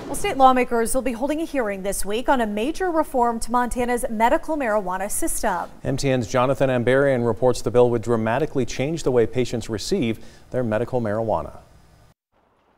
Well, state lawmakers will be holding a hearing this week on a major reform to Montana's medical marijuana system. MTN's Jonathan Ambarian reports the bill would dramatically change the way patients receive their medical marijuana.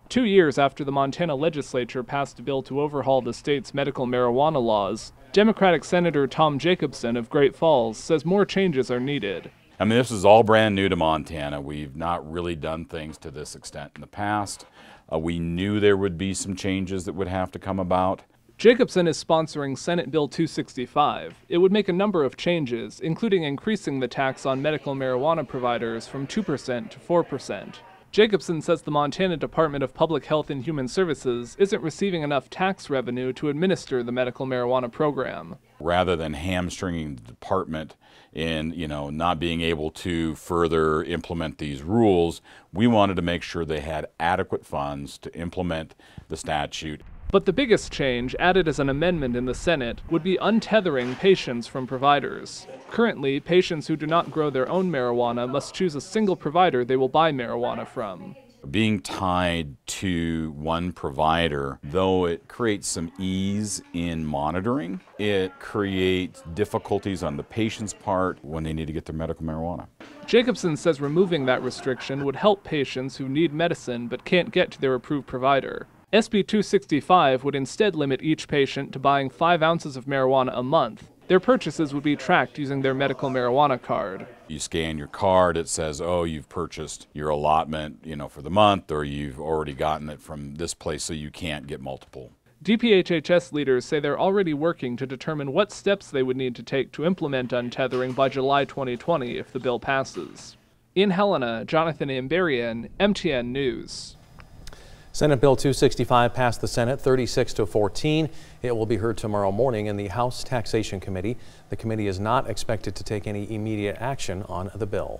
2 years after the Montana Legislature passed a bill to overhaul the state's medical marijuana laws, Democratic Senator Tom Jacobson of Great Falls says more changes are needed. I mean, this is all brand new to Montana. We've not really done things to this extent in the past. We knew there would be some changes that would have to come about. Jacobson is sponsoring Senate Bill 265. It would make a number of changes, including increasing the tax on medical marijuana providers from 2% to 4%. Jacobson says the Montana Department of Public Health and Human Services isn't receiving enough tax revenue to administer the medical marijuana program. Rather than hamstringing the department in, not being able to further implement these rules, we wanted to make sure they had adequate funds to implement the statute. But the biggest change, added as an amendment in the Senate, would be untethering patients from providers. Currently, patients who do not grow their own marijuana must choose a single provider they will buy marijuana from. Being tied to one provider, though it creates some ease in monitoring, it creates difficulties on the patient's part when they need to get their medical marijuana. Jacobson says removing that restriction would help patients who need medicine but can't get to their approved provider. SB 265 would instead limit each patient to buying 5 ounces of marijuana a month. Their purchases would be tracked using their medical marijuana card. You scan your card, it says, oh, you've purchased your allotment, for the month, or you've already gotten it from this place, so you can't get multiple. DPHHS leaders say they're already working to determine what steps they would need to take to implement untethering by July 2020 if the bill passes. In Helena, Jonathan Ambarian, MTN News. Senate Bill 265 passed the Senate 36-14. It will be heard tomorrow morning in the House Taxation Committee. The committee is not expected to take any immediate action on the bill.